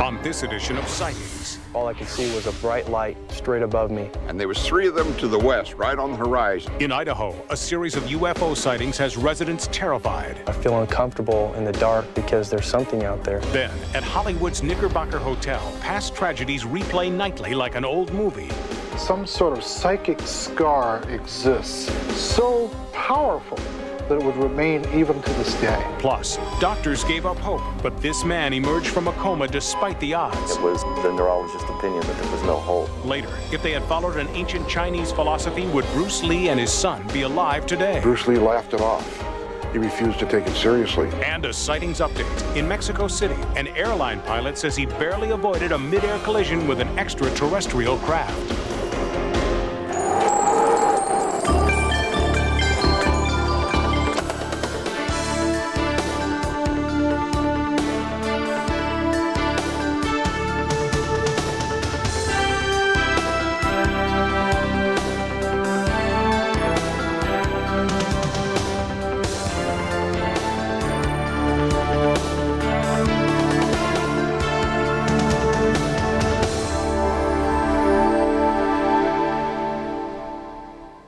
On this edition of Sightings. All I could see was a bright light straight above me. And there was 3 of them to the west, right on the horizon. In Idaho, a series of UFO sightings has residents terrified. I feel uncomfortable in the dark because there's something out there. Then, at Hollywood's Knickerbocker Hotel, past tragedies replay nightly like an old movie. Some sort of psychic scar exists, so powerful that it would remain even to this day. Plus, doctors gave up hope, but this man emerged from a coma despite the odds. It was the neurologist's opinion that there was no hope. Later, if they had followed an ancient Chinese philosophy, would Bruce Lee and his son be alive today? Bruce Lee laughed it off. He refused to take it seriously. And a sightings update. In Mexico City, an airline pilot says he barely avoided a mid-air collision with an extraterrestrial craft.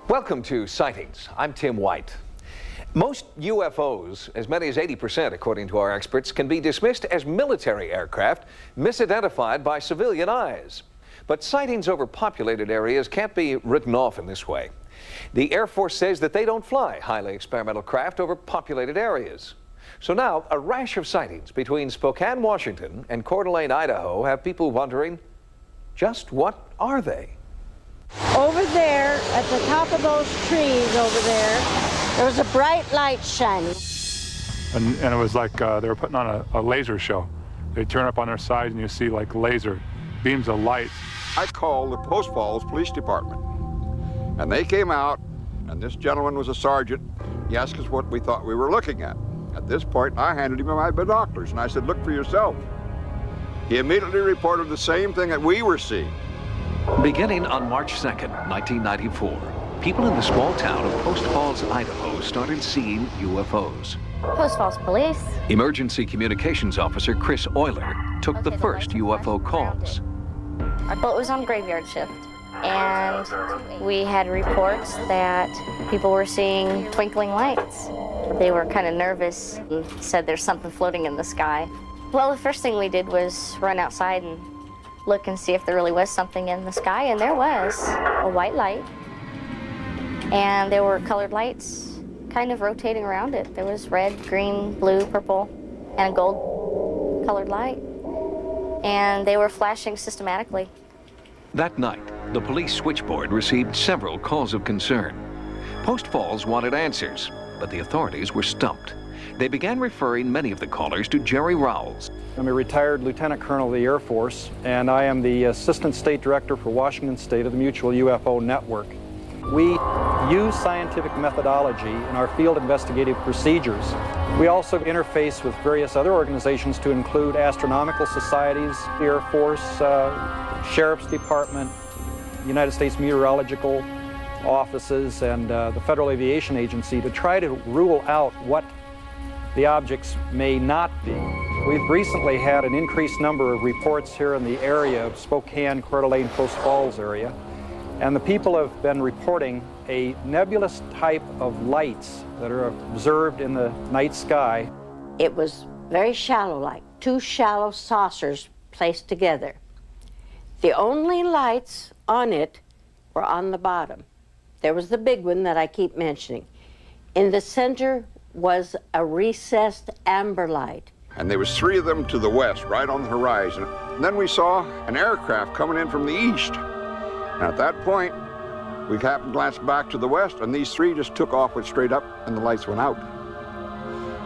Welcome to Sightings. I'm Tim White. Most UFOs, as many as 80% according to our experts, can be dismissed as military aircraft misidentified by civilian eyes. But sightings over populated areas can't be written off in this way. The Air Force says that they don't fly highly experimental craft over populated areas. So now, a rash of sightings between Spokane, Washington and Coeur d'Alene, Idaho have people wondering, just what are they? Over there, at the top of those trees over there was a bright light shining. And it was like they were putting on a laser show. They turn up on their side and you see like laser beams of light. I called the Post Falls Police Department, and they came out, and this gentleman was a sergeant. He asked us what we thought we were looking at. At this point, I handed him my binoculars, and I said, "Look for yourself." He immediately reported the same thing that we were seeing. Beginning on March 2nd, 1994, people in the small town of Post Falls, Idaho started seeing UFOs. Post Falls Police. Emergency Communications Officer Chris Euler took the first UFO calls. Well, it was on graveyard shift, and we had reports that people were seeing twinkling lights. They were kind of nervous and said there's something floating in the sky. Well, the first thing we did was run outside and look and see if there really was something in the sky, and there was a white light, and there were colored lights kind of rotating around it. There was red, green, blue, purple, and a gold colored light, and they were flashing systematically. That night, the police switchboard received several calls of concern. Post Falls wanted answers, but the authorities were stumped. They began referring many of the callers to Jerry Rowles. I'm a retired Lieutenant Colonel of the Air Force, and I am the Assistant State Director for Washington State of the Mutual UFO Network. We use scientific methodology in our field investigative procedures. We also interface with various other organizations to include astronomical societies, the Air Force, Sheriff's Department, United States Meteorological Offices, and the Federal Aviation Agency to try to rule out what the objects may not be. We've recently had an increased number of reports here in the area of Spokane, Coeur d'Alene, Post Falls area, and the people have been reporting a nebulous type of lights that are observed in the night sky. It was very shallow, like 2 shallow saucers placed together. The only lights on it were on the bottom. There was the big one that I keep mentioning. In the center was a recessed amber light. And there was 3 of them to the west, right on the horizon. And then we saw an aircraft coming in from the east. And at that point, we happened to glance back to the west, and these 3 just took off, went straight up, and the lights went out.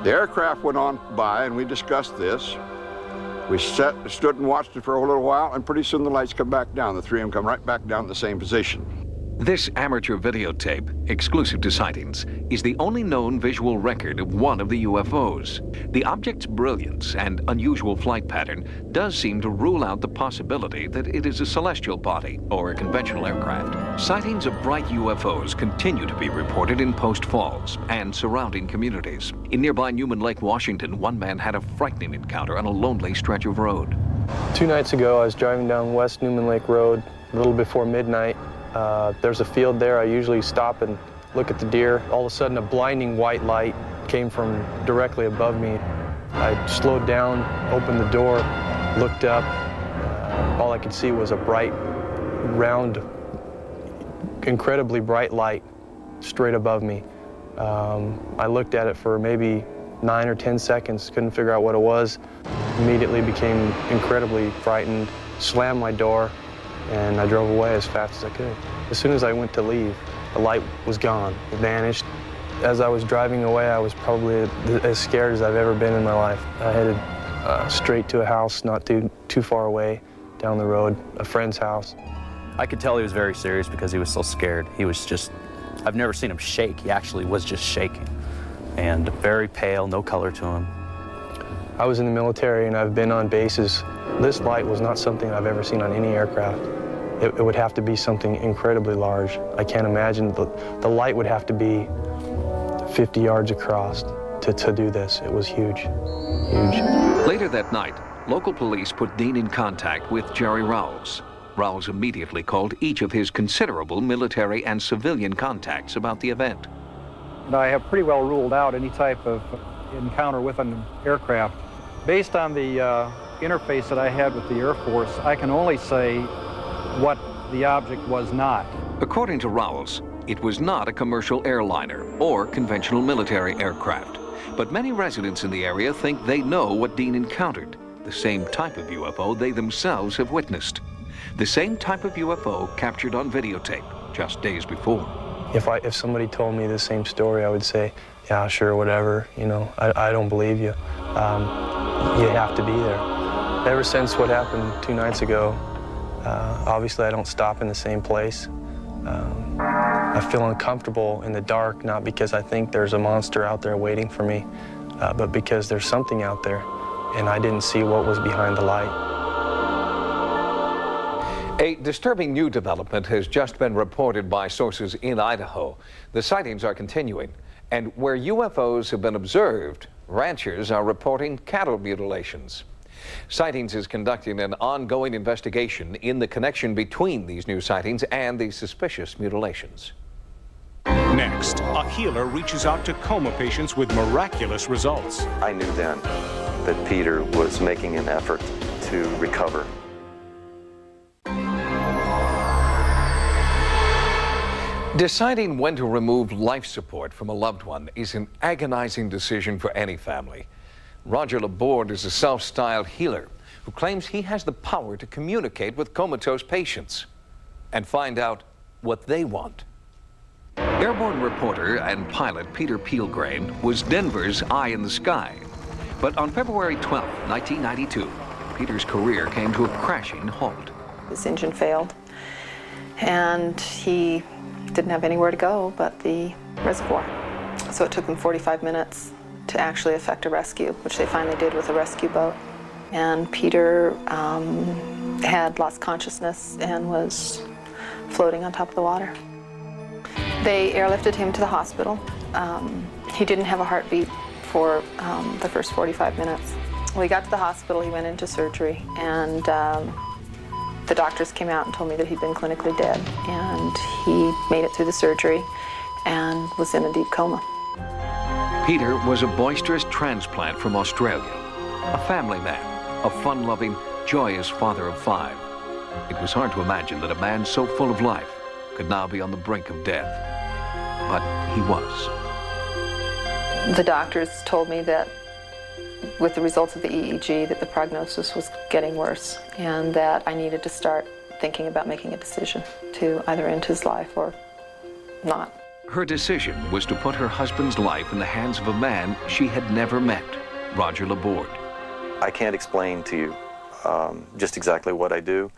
The aircraft went on by, and we discussed this. We stood and watched it for a little while, and pretty soon the lights come back down. The 3 of them come right back down in the same position. This amateur videotape, exclusive to Sightings, is the only known visual record of one of the UFOs. The object's brilliance and unusual flight pattern does seem to rule out the possibility that it is a celestial body or a conventional aircraft. Sightings of bright UFOs continue to be reported in Post Falls and surrounding communities. In nearby Newman Lake, Washington, one man had a frightening encounter on a lonely stretch of road. 2 nights ago, I was driving down West Newman Lake Road a little before midnight. There's a field there. I usually stop and look at the deer. All of a sudden, a blinding white light came from directly above me. I slowed down, opened the door, looked up. All I could see was a bright, round, incredibly bright light straight above me. I looked at it for maybe 9 or 10 seconds, couldn't figure out what it was. Immediately became incredibly frightened, slammed my door, and I drove away as fast as I could. As soon as I went to leave, the light was gone, it vanished. As I was driving away, I was probably as scared as I've ever been in my life. I headed straight to a house not too far away, down the road, a friend's house. I could tell he was very serious because he was so scared. He was just, I've never seen him shake. He actually was just shaking. And very pale, no color to him. I was in the military and I've been on bases. This light was not something I've ever seen on any aircraft. It would have to be something incredibly large. I can't imagine. The light would have to be 50 yards across to do this. It was huge, huge. Later that night, local police put Dean in contact with Jerry Rowles. Rowles immediately called each of his considerable military and civilian contacts about the event. And I have pretty well ruled out any type of encounter with an aircraft. Based on the interface that I had with the Air Force, I can only say what the object was not. According to Rowles, it was not a commercial airliner or conventional military aircraft. But many residents in the area think they know what Dean encountered, the same type of UFO they themselves have witnessed. The same type of UFO captured on videotape just days before. If somebody told me the same story, I would say, yeah, sure, whatever, you know, I don't believe you. You have to be there. Ever since what happened 2 nights ago, obviously I don't stop in the same place. I feel uncomfortable in the dark, not because I think there's a monster out there waiting for me, but because there's something out there, and I didn't see what was behind the light. A disturbing new development has just been reported by sources in Idaho. The sightings are continuing, and where UFOs have been observed, ranchers are reporting cattle mutilations. Sightings is conducting an ongoing investigation in the connection between these new sightings and the suspicious mutilations. Next, a healer reaches out to coma patients with miraculous results. I knew then that Peter was making an effort to recover. Deciding when to remove life support from a loved one is an agonizing decision for any family. Roger Laborde is a self-styled healer who claims he has the power to communicate with comatose patients and find out what they want. Airborne reporter and pilot Peter Peelgrain was Denver's eye in the sky. But on February 12, 1992, Peter's career came to a crashing halt. His engine failed, and he didn't have anywhere to go but the reservoir. So it took them 45 minutes to actually effect a rescue, which they finally did with a rescue boat. And Peter had lost consciousness and was floating on top of the water. They airlifted him to the hospital. He didn't have a heartbeat for the first 45 minutes. When he got to the hospital, he went into surgery, and the doctors came out and told me that he'd been clinically dead, and he made it through the surgery and was in a deep coma. Peter was a boisterous transplant from Australia, a family man, a fun-loving, joyous father of 5. It was hard to imagine that a man so full of life could now be on the brink of death, but he was. The doctors told me that with the results of the EEG that the prognosis was getting worse, and that I needed to start thinking about making a decision to either end his life or not. Her decision was to put her husband's life in the hands of a man she had never met, Roger Laborde. I can't explain to you just exactly what I do,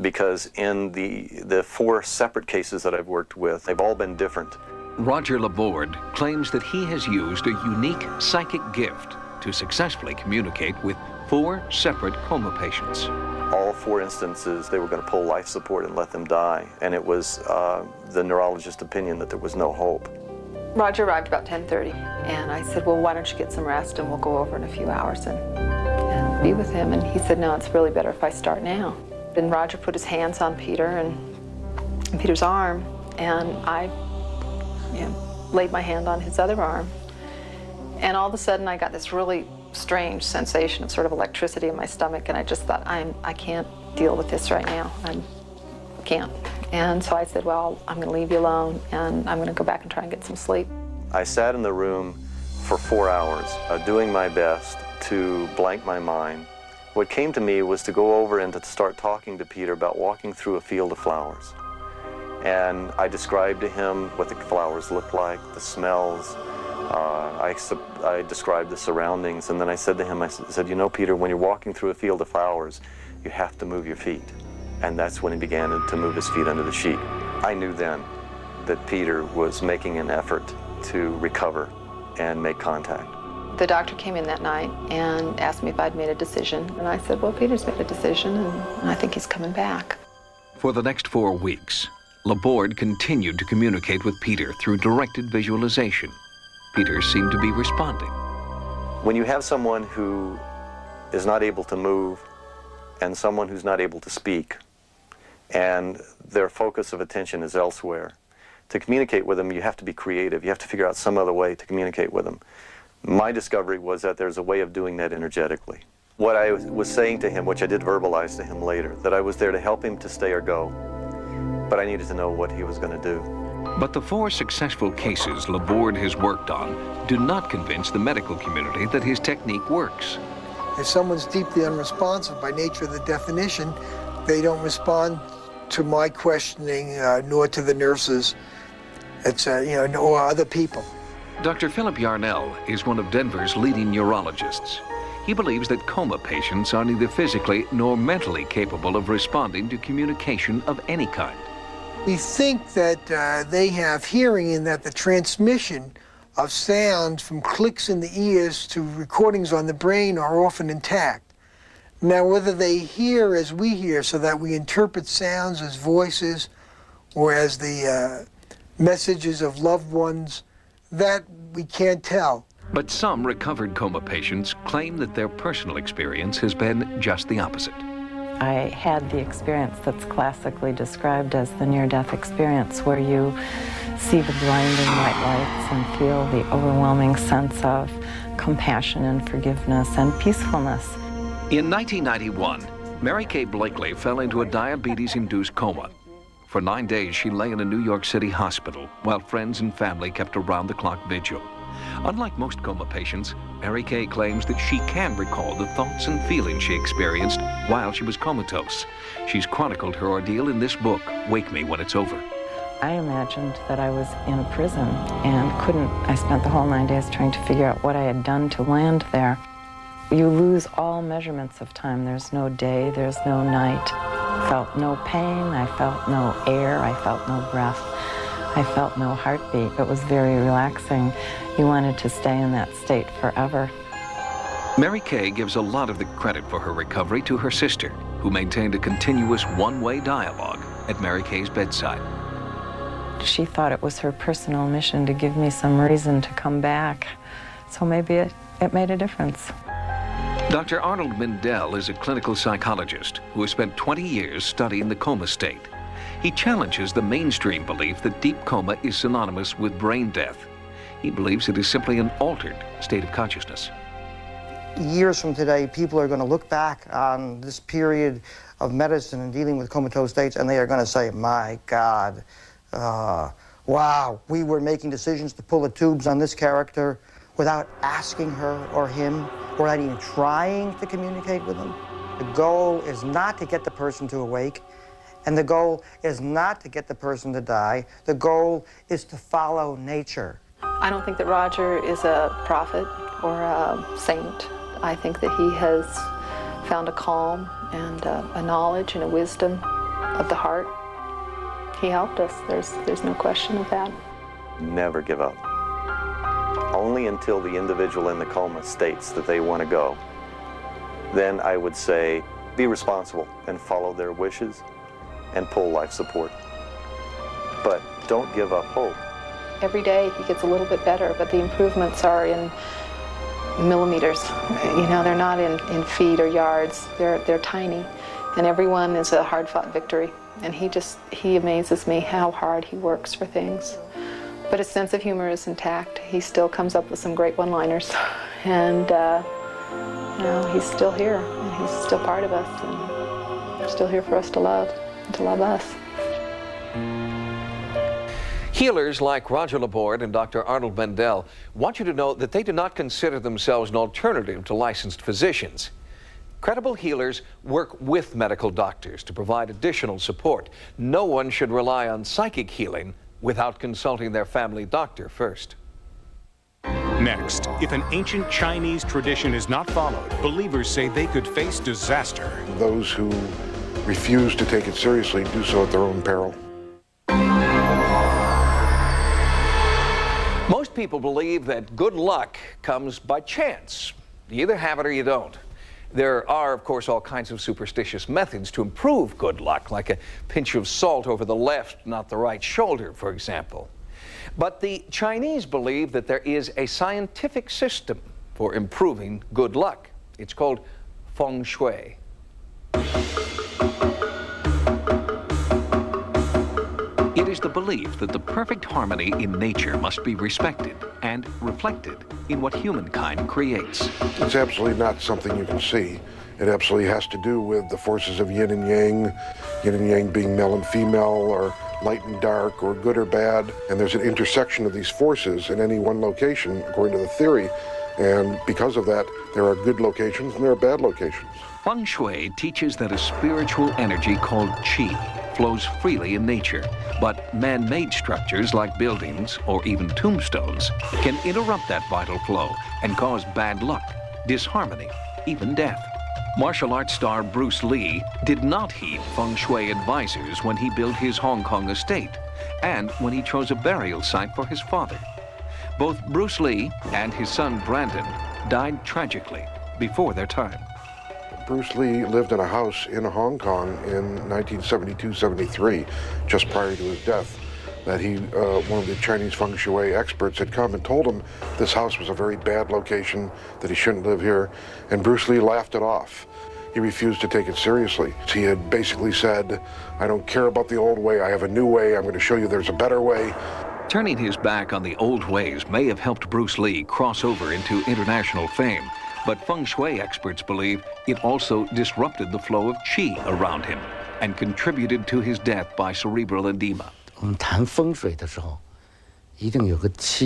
because in the 4 separate cases that I've worked with, they've all been different. Roger Laborde claims that he has used a unique psychic gift to successfully communicate with 4 separate coma patients. All 4 instances, they were going to pull life support and let them die, and it was the neurologist's opinion that there was no hope. Roger arrived about 10:30, and I said, well, why don't you get some rest and we'll go over in a few hours and be with him. And he said, no, it's really better if I start now. And Roger put his hands on Peter and Peter's arm, and I laid my hand on his other arm. And all of a sudden I got this really strange sensation of sort of electricity in my stomach, and I just thought, I can't deal with this right now. I can't. And so I said, well, I'm going to leave you alone, and I'm going to go back and try and get some sleep. I sat in the room for 4 hours, doing my best to blank my mind. What came to me was to go over and to start talking to Peter about walking through a field of flowers. And I described to him what the flowers looked like, the smells. I described the surroundings, and then I said to him, I said, you know, Peter, when you're walking through a field of flowers, you have to move your feet. And that's when he began to move his feet under the sheet. I knew then that Peter was making an effort to recover and make contact. The doctor came in that night and asked me if I'd made a decision. And I said, well, Peter's made a decision, and I think he's coming back. For the next 4 weeks, Laborde continued to communicate with Peter through directed visualization. Peter seemed to be responding. When you have someone who is not able to move and someone who's not able to speak, and their focus of attention is elsewhere, to communicate with them, you have to be creative. You have to figure out some other way to communicate with them. My discovery was that there's a way of doing that energetically. What I was saying to him, which I did verbalize to him later, that I was there to help him to stay or go, but I needed to know what he was going to do. But the 4 successful cases Laborde has worked on do not convince the medical community that his technique works. If someone's deeply unresponsive by nature of the definition, they don't respond to my questioning, nor to the nurses, or other people. Dr. Philip Yarnell is one of Denver's leading neurologists. He believes that coma patients are neither physically nor mentally capable of responding to communication of any kind. We think that they have hearing, in that the transmission of sound from clicks in the ears to recordings on the brain are often intact. Now, whether they hear as we hear, so that we interpret sounds as voices or as the messages of loved ones, that we can't tell. But some recovered coma patients claim that their personal experience has been just the opposite. I had the experience that's classically described as the near-death experience, where you see the blinding white lights and feel the overwhelming sense of compassion and forgiveness and peacefulness. In 1991, Mary Kay Blakely fell into a diabetes-induced coma. For 9 days, she lay in a New York City hospital while friends and family kept a round-the-clock vigil. Unlike most coma patients, Mary Kay claims that she can recall the thoughts and feelings she experienced while she was comatose. She's chronicled her ordeal in this book, Wake Me When It's Over. I imagined that I was in a prison and I spent the whole 9 days trying to figure out what I had done to land there. You lose all measurements of time. There's no day, there's no night. I felt no pain, I felt no air, I felt no breath. I felt no heartbeat. It was very relaxing. You wanted to stay in that state forever. Mary Kay gives a lot of the credit for her recovery to her sister, who maintained a continuous one-way dialogue at Mary Kay's bedside. She thought it was her personal mission to give me some reason to come back. So maybe it made a difference. Dr. Arnold Mindell is a clinical psychologist who has spent 20 years studying the coma state. He challenges the mainstream belief that deep coma is synonymous with brain death. He believes it is simply an altered state of consciousness. Years from today, people are going to look back on this period of medicine and dealing with comatose states, and they are going to say, my God, wow, we were making decisions to pull the tubes on this character without asking her or him, or not even trying to communicate with them. The goal is not to get the person to awake, and the goal is not to get the person to die. The goal is to follow nature. I don't think that Roger is a prophet or a saint. I think that he has found a calm and a knowledge and a wisdom of the heart. He helped us. There's no question of that. Never give up. Only until the individual in the coma states that they want to go, then I would say be responsible and follow their wishes and pull life support. But don't give up hope. Every day he gets a little bit better, but the improvements are in millimeters. You know, they're not in feet or yards. They're tiny. And everyone is a hard-fought victory. And he amazes me how hard he works for things. But his sense of humor is intact. He still comes up with some great one-liners. And, you know, he's still here. And he's still part of us. And still here for us to love and to love us. Healers like Roger Laborde and Dr. Arnold Mendel want you to know that they do not consider themselves an alternative to licensed physicians. Credible healers work with medical doctors to provide additional support. No one should rely on psychic healing without consulting their family doctor first. Next, if an ancient Chinese tradition is not followed, believers say they could face disaster. Those who refuse to take it seriously do so at their own peril. Most people believe that good luck comes by chance. You either have it or you don't. There are, of course, all kinds of superstitious methods to improve good luck, like a pinch of salt over the left, not the right shoulder, for example. But the Chinese believe that there is a scientific system for improving good luck. It's called feng shui. It is the belief that the perfect harmony in nature must be respected and reflected in what humankind creates. It's absolutely not something you can see. It absolutely has to do with the forces of yin and yang being male and female, or light and dark, or good or bad. And there's an intersection of these forces in any one location, according to the theory. And because of that, there are good locations and there are bad locations. Feng Shui teaches that a spiritual energy called qi flows freely in nature, but man-made structures like buildings or even tombstones can interrupt that vital flow and cause bad luck, disharmony, even death. Martial arts star Bruce Lee did not heed Feng Shui advisors when he built his Hong Kong estate and when he chose a burial site for his father. Both Bruce Lee and his son Brandon died tragically before their time. Bruce Lee lived in a house in Hong Kong in 1972-73, just prior to his death, that one of the Chinese feng shui experts had come and told him this house was a very bad location, that he shouldn't live here, and Bruce Lee laughed it off. He refused to take it seriously. He had basically said, I don't care about the old way, I have a new way, I'm going to show you there's a better way. Turning his back on the old ways may have helped Bruce Lee cross over into international fame, but feng shui experts believe it also disrupted the flow of qi around him and contributed to his death by cerebral edema.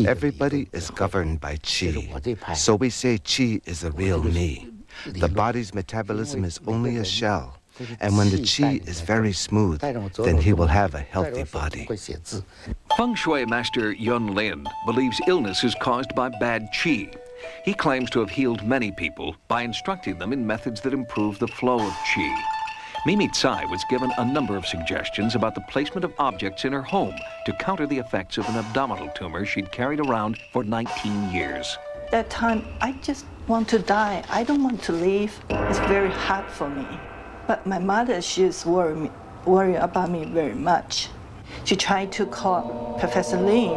Everybody is governed by qi, so we say qi is the real me. The body's metabolism is only a shell, and when the qi is very smooth, then he will have a healthy body. Feng Shui master Yun Lin believes illness is caused by bad qi. He claims to have healed many people by instructing them in methods that improve the flow of qi. Mimi Tsai was given a number of suggestions about the placement of objects in her home to counter the effects of an abdominal tumor she'd carried around for 19 years. That time, I just want to die. I don't want to live. It's very hard for me. But my mother, she's worried about me very much. She tried to call Professor Lin,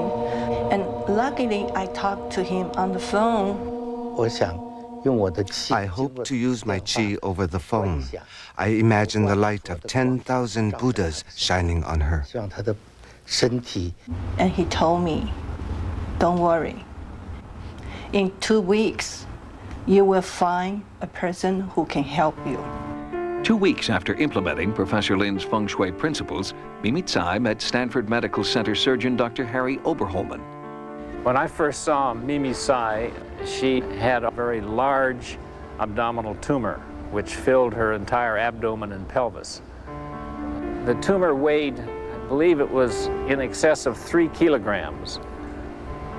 and luckily I talked to him on the phone. I hope to use my qi over the phone. I imagine the light of 10,000 Buddhas shining on her. And he told me, don't worry. In 2 weeks, you will find a person who can help you. 2 weeks after implementing Professor Lin's feng shui principles, Mimi Tsai met Stanford Medical Center surgeon Dr. Harry Oberholman. When I first saw Mimi Tsai, she had a very large abdominal tumor, which filled her entire abdomen and pelvis. The tumor weighed, I believe it was in excess of 3 kilograms,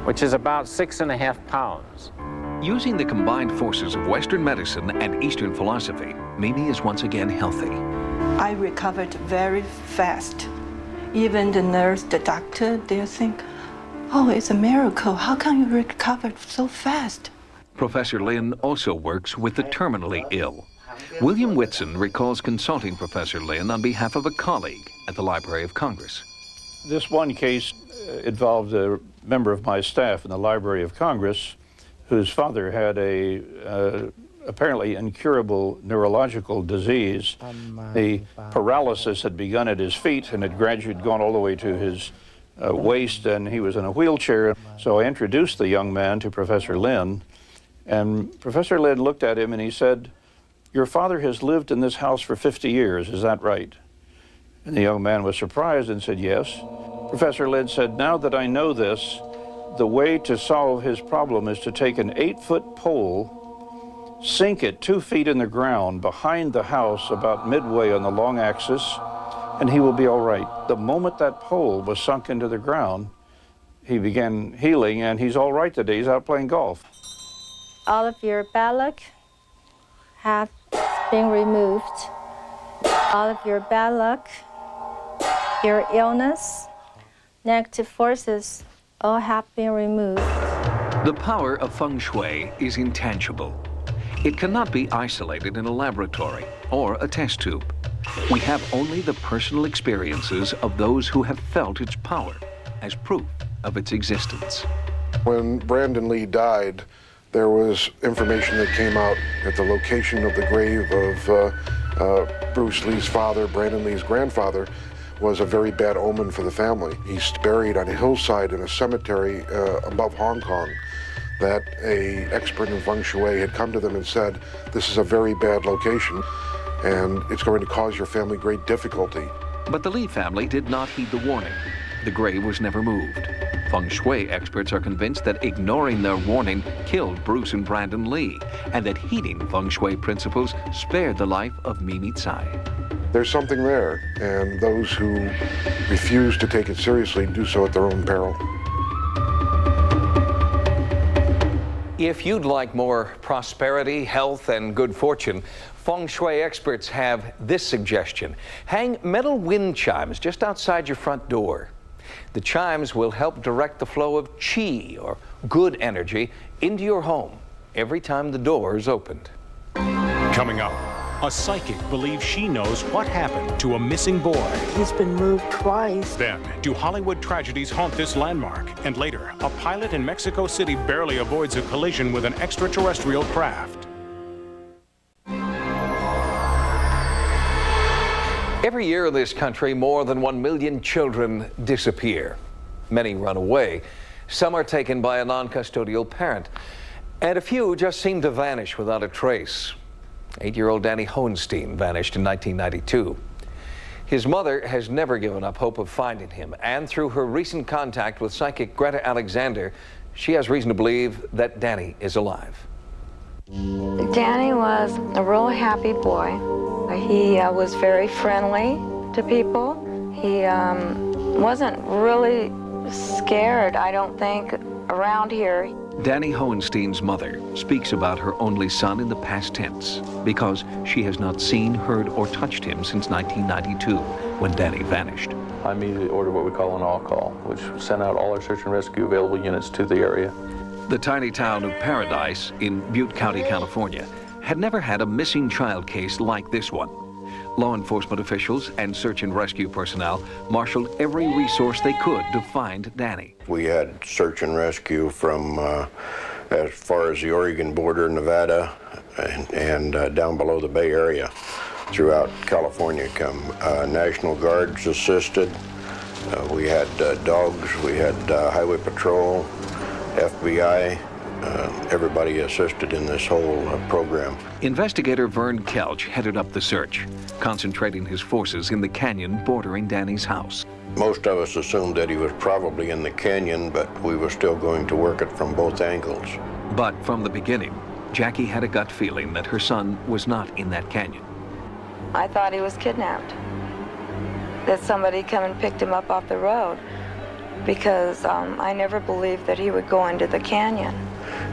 which is about 6.5 pounds. Using the combined forces of Western medicine and Eastern philosophy, Mimi is once again healthy. I recovered very fast. Even the nurse, the doctor, they think, oh, it's a miracle. How can you recover so fast? Professor Lin also works with the terminally ill. William Whitson recalls consulting Professor Lin on behalf of a colleague at the Library of Congress. This one case involved a member of my staff in the Library of Congress whose father had a apparently incurable neurological disease. The paralysis had begun at his feet and had gradually gone all the way to his waist, and he was in a wheelchair. So I introduced the young man to Professor Lynn, and Professor Lynn looked at him and he said, "Your father has lived in this house for 50 years, is that right?" And the young man was surprised and said, "Yes." Professor Lynn said, "Now that I know this, the way to solve his problem is to take an 8-foot pole, sink it 2 feet in the ground behind the house about midway on the long axis, and he will be all right." The moment that pole was sunk into the ground, he began healing, and he's all right today. He's out playing golf. All of your bad luck have been removed. All of your bad luck, your illness, negative forces, all have been removed. The power of feng shui is intangible. It cannot be isolated in a laboratory or a test tube. We have only the personal experiences of those who have felt its power as proof of its existence. When Brandon Lee died, there was information that came out at the location of the grave of Bruce Lee's father, Brandon Lee's grandfather, was a very bad omen for the family. He's buried on a hillside in a cemetery above Hong Kong. That an expert in feng shui had come to them and said, "This is a very bad location, and it's going to cause your family great difficulty." But the Lee family did not heed the warning. The grave was never moved. Feng shui experts are convinced that ignoring their warning killed Bruce and Brandon Lee, and that heeding feng shui principles spared the life of Mimi Tsai. There's something there, and those who refuse to take it seriously do so at their own peril. If you'd like more prosperity, health, and good fortune, feng shui experts have this suggestion. Hang metal wind chimes just outside your front door. The chimes will help direct the flow of qi, or good energy, into your home every time the door is opened. Coming up, a psychic believes she knows what happened to a missing boy. He's been moved twice. Then, do Hollywood tragedies haunt this landmark? And later, a pilot in Mexico City barely avoids a collision with an extraterrestrial craft. Every year in this country, more than 1 million children disappear. Many run away. Some are taken by a non-custodial parent. And a few just seem to vanish without a trace. 8-year-old Danny Hohenstein vanished in 1992. His mother has never given up hope of finding him, and through her recent contact with psychic Greta Alexander, she has reason to believe that Danny is alive. Danny was a real happy boy. He was very friendly to people. He wasn't really scared, I don't think, around here. Danny Hohenstein's mother speaks about her only son in the past tense because she has not seen, heard, or touched him since 1992, when Danny vanished. I immediately ordered what we call an all-call, which sent out all our search and rescue available units to the area. The tiny town of Paradise in Butte County, California, had never had a missing child case like this one. Law enforcement officials and search and rescue personnel marshaled every resource they could to find Danny. We had search and rescue from as far as the Oregon border, Nevada, and down below the Bay Area, throughout California. National Guards assisted. We had dogs, we had Highway Patrol, FBI. Everybody assisted in this whole program. Investigator Vern Kelch headed up the search, concentrating his forces in the canyon bordering Danny's house. Most of us assumed that he was probably in the canyon, but we were still going to work it from both angles. But from the beginning, Jackie had a gut feeling that her son was not in that canyon. I thought he was kidnapped, that somebody come and picked him up off the road, because I never believed that he would go into the canyon.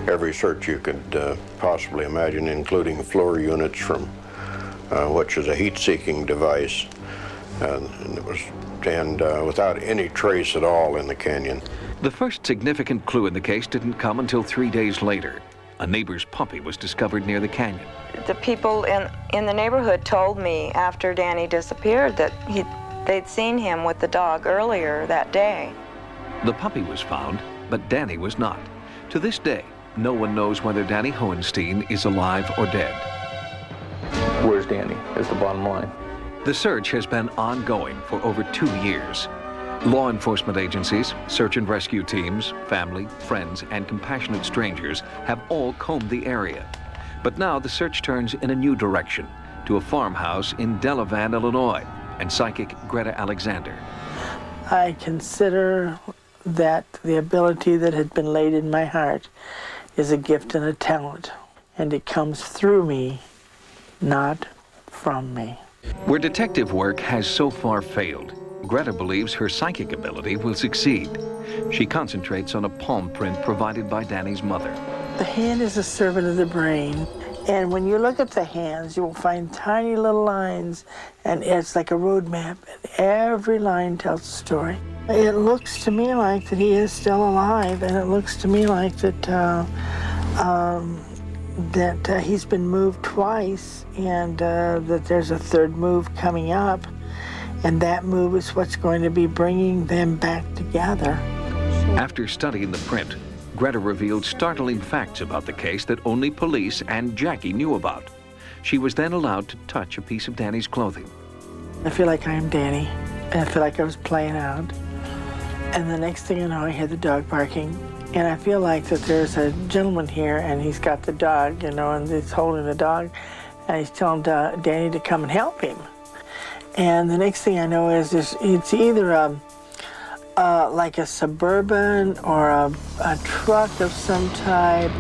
Every search you could possibly imagine, including floor units from which is a heat-seeking device, without any trace at all in the canyon. The first significant clue in the case didn't come until 3 days later. A neighbor's puppy was discovered near the canyon. The people in the neighborhood told me after Danny disappeared that they'd seen him with the dog earlier that day. The puppy was found, but Danny was not. To this day, no one knows whether Danny Hohenstein is alive or dead. Where's Danny is the bottom line. The search has been ongoing for over 2 years. Law enforcement agencies, search and rescue teams, family, friends, and compassionate strangers have all combed the area. But now the search turns in a new direction, to a farmhouse in Delavan, Illinois, and psychic Greta Alexander. I consider that the ability that had been laid in my heart is a gift and a talent, and it comes through me, not from me. Where detective work has so far failed, Greta believes her psychic ability will succeed. She concentrates on a palm print provided by Danny's mother. The hand is a servant of the brain, and when you look at the hands, you will find tiny little lines, and it's like a road map, and every line tells a story. It looks to me like that he is still alive, and it looks to me like that he's been moved twice, and that there's a third move coming up, and that move is what's going to be bringing them back together. After studying the print, Greta revealed startling facts about the case that only police and Jackie knew about. She was then allowed to touch a piece of Danny's clothing. I feel like I am Danny, and I feel like I was playing out. And the next thing I know, I hear the dog barking. And I feel like that there's a gentleman here, and he's got the dog, you know, and he's holding the dog, and he's telling Danny to come and help him. And the next thing I know is it's either like a Suburban or a truck of some type,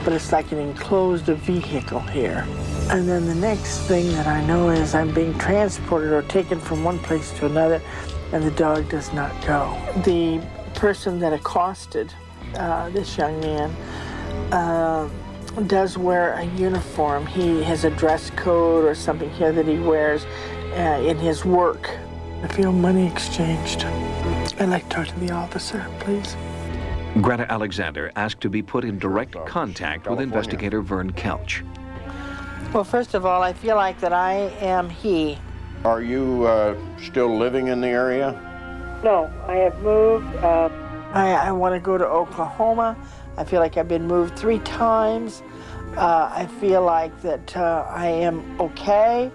but it's like an enclosed vehicle here. And then the next thing that I know is I'm being transported or taken from one place to another, and the dog does not go. The person that accosted this young man does wear a uniform. He has a dress code or something here that he wears in his work. I feel money exchanged. I'd like to talk to the officer, please. Greta Alexander asked to be put in direct contact with investigator Vern Kelch. Well, first of all, I feel like that I am he. Are you still living in the area? No, I have moved. I want to go to Oklahoma. I feel like I've been moved 3 times. I feel like that I am okay.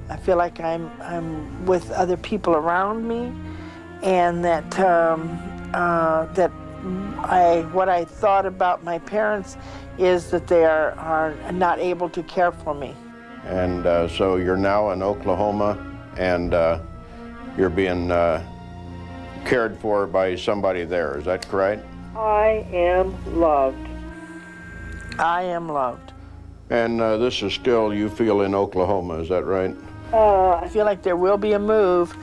I feel like I'm with other people around me, and that what I thought about my parents is that they are not able to care for me. And so you're now in Oklahoma, and you're being cared for by somebody there, is that correct? I am loved. I am loved. And this is still, you feel, in Oklahoma, is that right? I feel like there will be a move,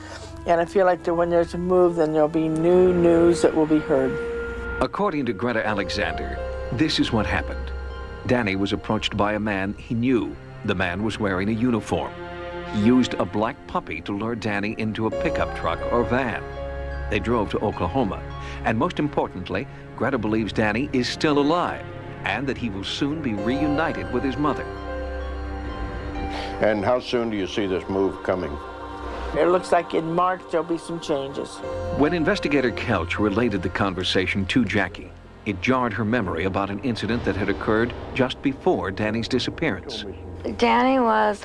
and I feel like that when there's a move, then there'll be new news that will be heard. According to Greta Alexander, this is what happened. Danny was approached by a man he knew. The man was wearing a uniform. He used a black puppy to lure Danny into a pickup truck or van. They drove to Oklahoma. And most importantly, Greta believes Danny is still alive and that he will soon be reunited with his mother. And how soon do you see this move coming? It looks like in March there'll be some changes. When investigator Kelch related the conversation to Jackie, it jarred her memory about an incident that had occurred just before Danny's disappearance. Danny was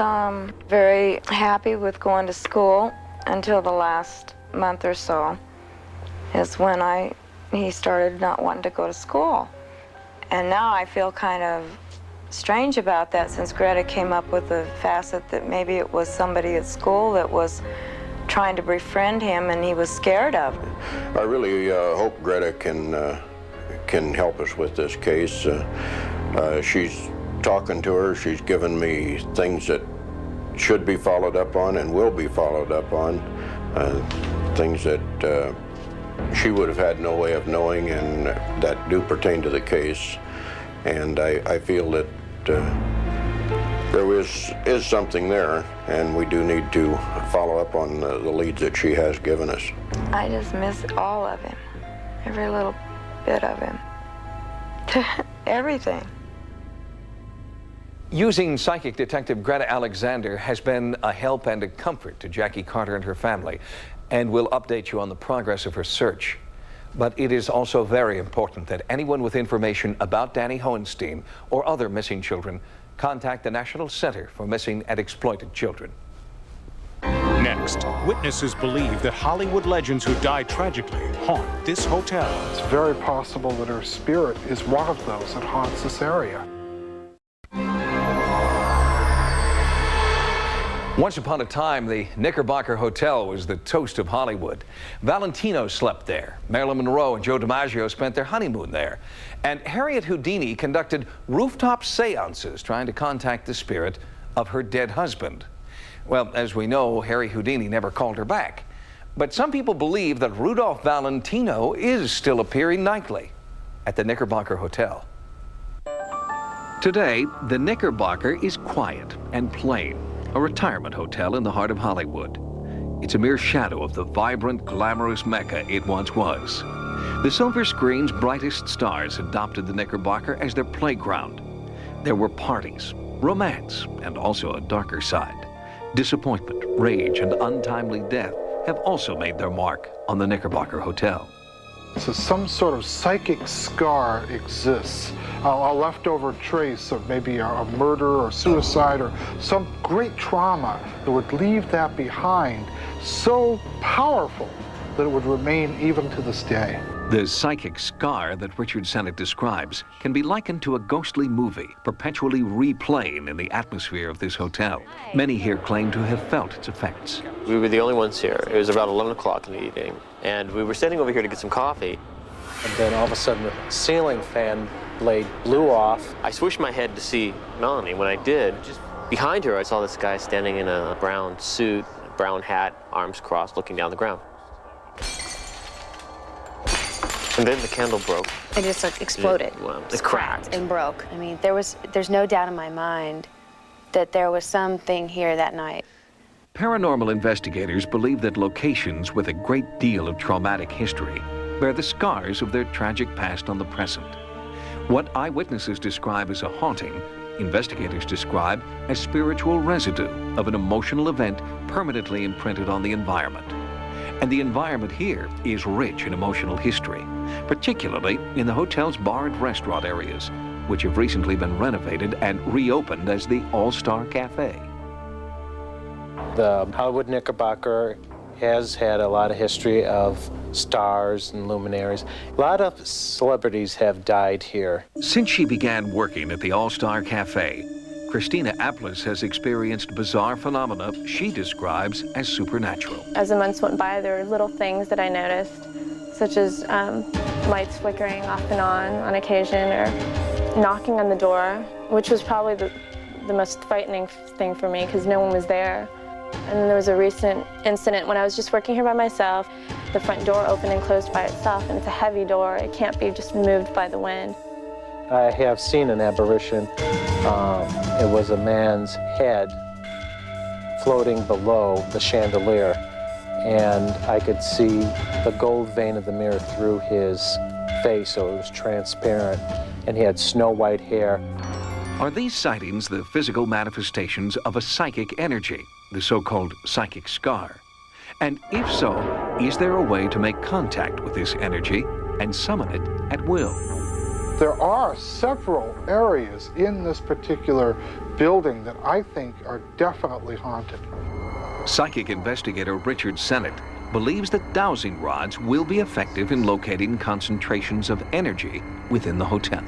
very happy with going to school until the last month or so is when he started not wanting to go to school. And now I feel kind of strange about that, since Greta came up with the facet that maybe it was somebody at school that was trying to befriend him and he was scared of him. I really hope Greta can help us with this case. She's talking to her, she's given me things that should be followed up on and will be followed up on, things that she would have had no way of knowing and that do pertain to the case. And I feel that there is something there, and we do need to follow up on the leads that she has given us. I just miss all of him, every little bit of him, everything. Using psychic detective Greta Alexander has been a help and a comfort to Jackie Carter and her family, and we'll update you on the progress of her search. But it is also very important that anyone with information about Danny Hohenstein or other missing children contact the National Center for Missing and Exploited Children. Next, witnesses believe that Hollywood legends who died tragically haunt this hotel. It's very possible that her spirit is one of those that haunts this area. Once upon a time, the Knickerbocker Hotel was the toast of Hollywood. Valentino slept there. Marilyn Monroe and Joe DiMaggio spent their honeymoon there. And Harriet Houdini conducted rooftop seances trying to contact the spirit of her dead husband. Well, as we know, Harry Houdini never called her back. But some people believe that Rudolph Valentino is still appearing nightly at the Knickerbocker Hotel. Today, the Knickerbocker is quiet and plain. A retirement hotel in the heart of Hollywood. It's a mere shadow of the vibrant, glamorous Mecca it once was. The silver screen's brightest stars adopted the Knickerbocker as their playground. There were parties, romance, and also a darker side. Disappointment, rage, and untimely death have also made their mark on the Knickerbocker Hotel. So some sort of psychic scar exists, a leftover trace of maybe a murder or suicide or some great trauma that would leave that behind, so powerful that it would remain even to this day. The psychic scar that Richard Sennett describes can be likened to a ghostly movie, perpetually replaying in the atmosphere of this hotel. Many here claim to have felt its effects. We were the only ones here. It was about 11 o'clock in the evening, and we were standing over here to get some coffee. And then all of a sudden, the ceiling fan blade blew off. I swished my head to see Melanie. When I did, just behind her, I saw this guy standing in a brown suit, brown hat, arms crossed, looking down the ground. And then the candle broke. It just exploded. It cracked and broke. I mean, there's no doubt in my mind that there was something here that night. Paranormal investigators believe that locations with a great deal of traumatic history bear the scars of their tragic past on the present. What eyewitnesses describe as a haunting, investigators describe as spiritual residue of an emotional event permanently imprinted on the environment. And the environment here is rich in emotional history, particularly in the hotel's bar and restaurant areas, which have recently been renovated and reopened as the All-Star Cafe. The Hollywood Knickerbocker has had a lot of history of stars and luminaries. A lot of celebrities have died here. Since she began working at the All-Star Cafe, Christina Apples has experienced bizarre phenomena she describes as supernatural. As the months went by, there were little things that I noticed, such as lights flickering off and on occasion, or knocking on the door, which was probably the most frightening thing for me because no one was there. And then there was a recent incident when I was just working here by myself. The front door opened and closed by itself, and it's a heavy door. It can't be just moved by the wind. I have seen an apparition. It was a man's head floating below the chandelier, and I could see the gold vein of the mirror through his face, so it was transparent, and he had snow white hair. Are these sightings the physical manifestations of a psychic energy, the so-called psychic scar? And if so, is there a way to make contact with this energy and summon it at will? There are several areas in this particular building that I think are definitely haunted. Psychic investigator Richard Sennett believes that dowsing rods will be effective in locating concentrations of energy within the hotel.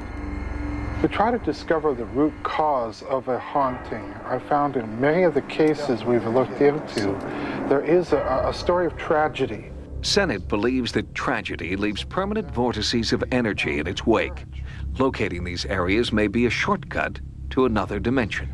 To try to discover the root cause of a haunting, I found in many of the cases we've looked into, there is a story of tragedy. Sennett believes that tragedy leaves permanent vortices of energy in its wake. Locating these areas may be a shortcut to another dimension.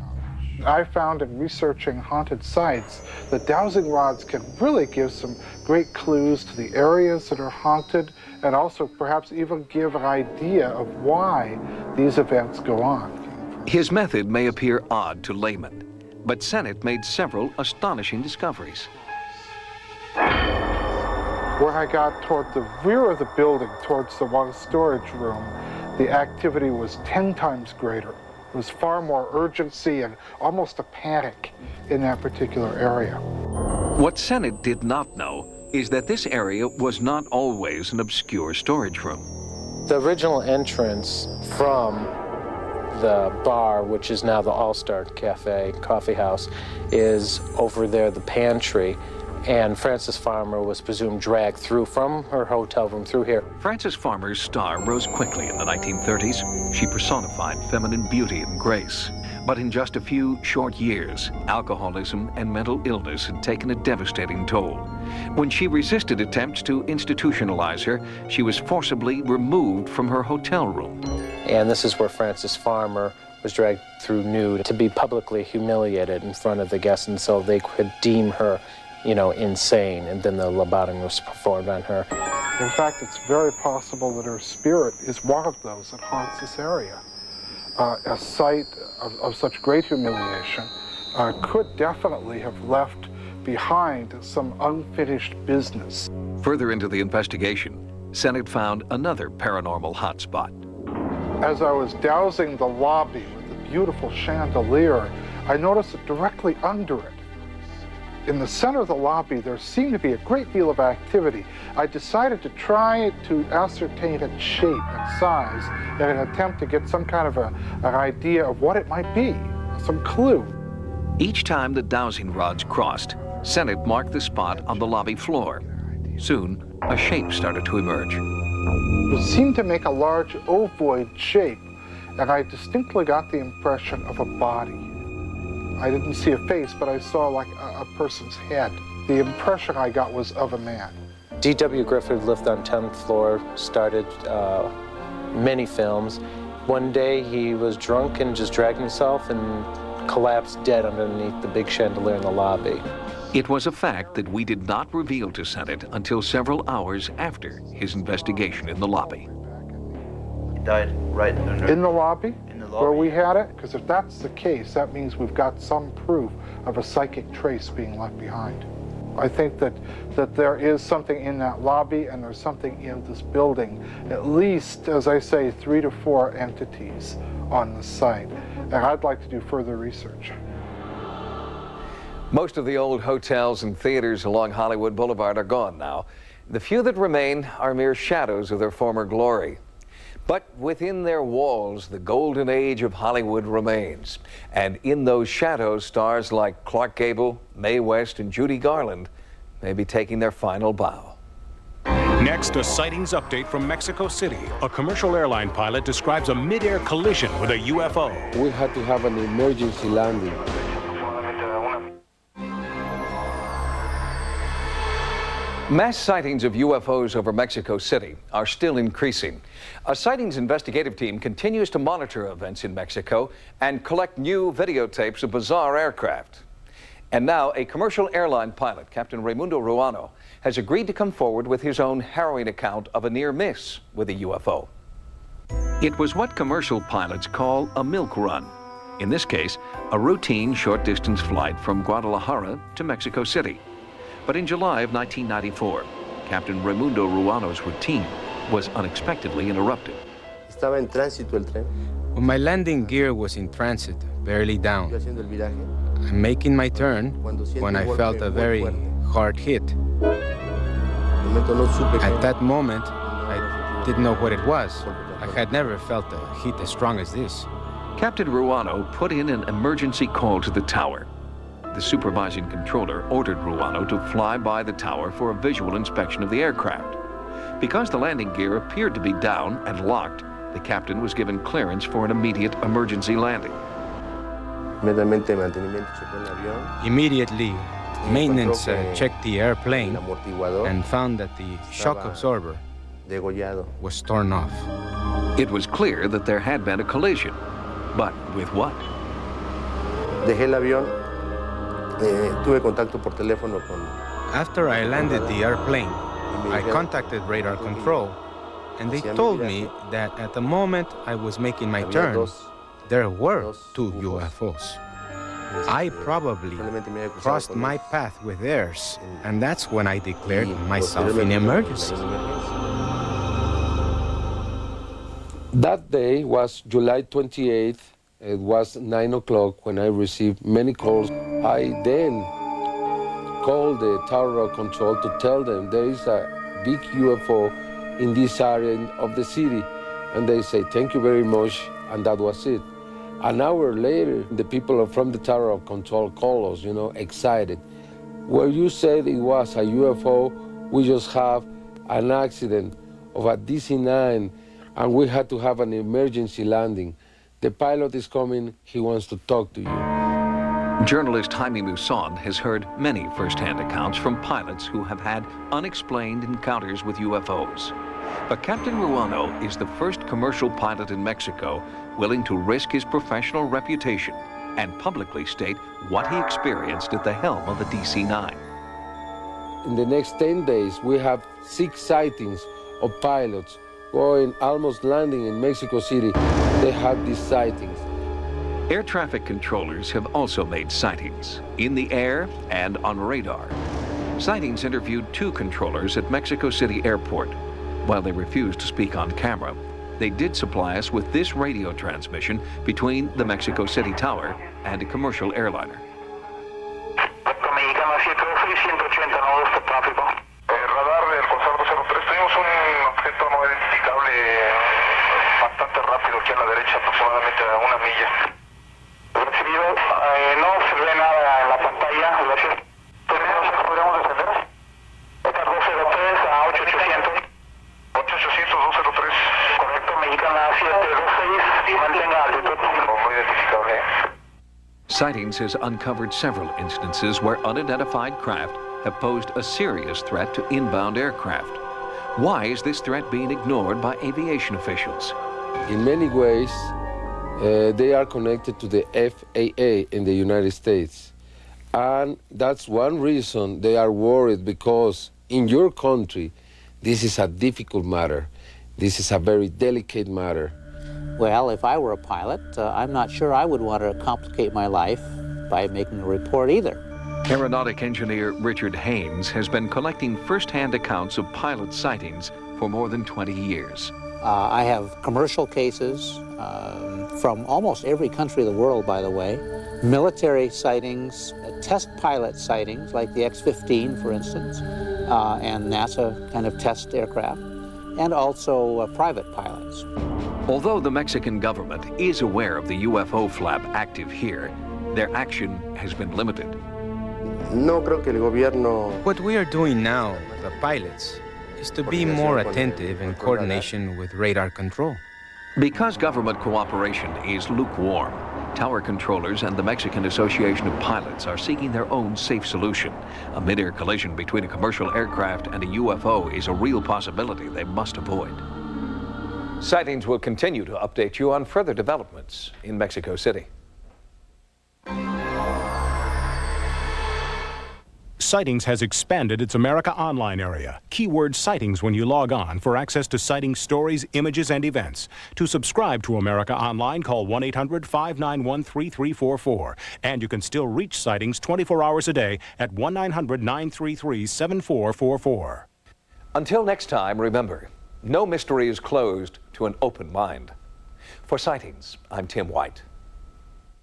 I found in researching haunted sites that dowsing rods can really give some great clues to the areas that are haunted, and also perhaps even give an idea of why these events go on. His method may appear odd to laymen, but Sennett made several astonishing discoveries. When I got toward the rear of the building, towards the one storage room, the activity was 10 times greater. There was far more urgency and almost a panic in that particular area. What Sennett did not know is that this area was not always an obscure storage room. The original entrance from the bar, which is now the All-Star Cafe, coffee house, is over there, the pantry. And Frances Farmer was presumed dragged through from her hotel room through here. Frances Farmer's star rose quickly in the 1930s. She personified feminine beauty and grace. But in just a few short years, alcoholism and mental illness had taken a devastating toll. When she resisted attempts to institutionalize her, she was forcibly removed from her hotel room. And this is where Frances Farmer was dragged through nude to be publicly humiliated in front of the guests, and so they could deem her, you know, insane, and then the lobotomy was performed on her. In fact, it's very possible that her spirit is one of those that haunts this area. A site of such great humiliation could definitely have left behind some unfinished business. Further into the investigation, Sennett found another paranormal hotspot. As I was dousing the lobby with the beautiful chandelier, I noticed that directly under it, in the center of the lobby, there seemed to be a great deal of activity. I decided to try to ascertain its shape and size in an attempt to get some kind of an idea of what it might be, some clue. Each time the dowsing rods crossed, Sennett marked the spot on the lobby floor. Soon, a shape started to emerge. It seemed to make a large ovoid shape, and I distinctly got the impression of a body. I didn't see a face, but I saw like a person's head. The impression I got was of a man. D.W. Griffith lived on 10th floor, started many films. One day he was drunk and just dragged himself and collapsed dead underneath the big chandelier in the lobby. It was a fact that we did not reveal to Sennett until several hours after his investigation in the lobby. He died right under... In the lobby? In the lobby. Where we had it? Because if that's the case, that means we've got some proof of a psychic trace being left behind. I think that there is something in that lobby and there's something in this building. At least, as I say, 3 to 4 entities on the site. And I'd like to do further research. Most of the old hotels and theaters along Hollywood Boulevard are gone now. The few that remain are mere shadows of their former glory. But within their walls, the golden age of Hollywood remains. And in those shadows, stars like Clark Gable, Mae West, and Judy Garland may be taking their final bow. Next, a sightings update from Mexico City. A commercial airline pilot describes a mid-air collision with a UFO. We had to have an emergency landing. Mass sightings of UFOs over Mexico City are still increasing. A sightings investigative team continues to monitor events in Mexico and collect new videotapes of bizarre aircraft. And now a commercial airline pilot, Captain Raimundo Ruano, has agreed to come forward with his own harrowing account of a near miss with a UFO. It was what commercial pilots call a milk run. In this case, a routine short-distance flight from Guadalajara to Mexico City. But in July of 1994, Captain Raimundo Ruano's routine was unexpectedly interrupted. Estaba en tránsito el tren. When my landing gear was in transit, barely down, I'm making my turn when I felt a very hard hit. At that moment, I didn't know what it was. I had never felt a hit as strong as this. Captain Ruano put in an emergency call to the tower. The supervising controller ordered Ruano to fly by the tower for a visual inspection of the aircraft. Because the landing gear appeared to be down and locked, the captain was given clearance for an immediate emergency landing. Immediately, maintenance checked the airplane and found that the shock absorber was torn off. It was clear that there had been a collision, but with what? After I landed the airplane, I contacted radar control, and they told me that at the moment I was making my turn, there were 2 UFOs. I probably crossed my path with theirs, and that's when I declared myself in emergency. That day was July 28th. It was 9 o'clock when I received many calls. I then called the Tower of Control to tell them there is a big UFO in this area of the city. And they say, thank you very much, and that was it. An hour later, the people from the Tower of Control called us, excited. Where you said it was a UFO, we just have an accident of a DC-9, and we had to have an emergency landing. The pilot is coming, he wants to talk to you. Journalist Jaime Muson has heard many first-hand accounts from pilots who have had unexplained encounters with UFOs. But Captain Ruano is the first commercial pilot in Mexico willing to risk his professional reputation and publicly state what he experienced at the helm of a DC-9. In the next 10 days, we have 6 sightings of pilots going, almost landing in Mexico City. They had these sightings. Air traffic controllers have also made sightings, in the air and on radar. Sightings interviewed 2 controllers at Mexico City Airport. While they refused to speak on camera, they did supply us with this radio transmission between the Mexico City Tower and a commercial airliner. Radar del Consorcio 03, tuvimos un objeto no identificable bastante rápido aquí a la derecha, aproximadamente a 1 milla. Recibido, no se ve nada en la pantalla, gracias. ¿Podríamos descender? Estas 203 a 8800. 8800, 203. Correcto, mexicana 726, mantenga altitud. No identificable. Sightings has uncovered several instances where unidentified craft have posed a serious threat to inbound aircraft. Why is this threat being ignored by aviation officials? In many ways, they are connected to the FAA in the United States. And that's one reason they are worried, because in your country, this is a difficult matter. This is a very delicate matter. Well, if I were a pilot, I'm not sure I would want to complicate my life by making a report either. Aeronautic engineer Richard Haynes has been collecting first-hand accounts of pilot sightings for more than 20 years. I have commercial cases from almost every country of the world, by the way. Military sightings, test pilot sightings, like the X-15, for instance, and NASA kind of test aircraft, and also private pilots. Although the Mexican government is aware of the UFO flap active here, their action has been limited. What we are doing now, the pilots, is to be more attentive in coordination with radar control. Because government cooperation is lukewarm, tower controllers and the Mexican Association of Pilots are seeking their own safe solution. A mid-air collision between a commercial aircraft and a UFO is a real possibility they must avoid. Sightings will continue to update you on further developments in Mexico City. Sightings has expanded its America Online area. Keyword Sightings when you log on for access to sighting stories, images, and events. To subscribe to America Online, call 1-800-591-3344. And you can still reach Sightings 24 hours a day at 1-900-933-7444. Until next time, remember, no mystery is closed to an open mind. For Sightings, I'm Tim White.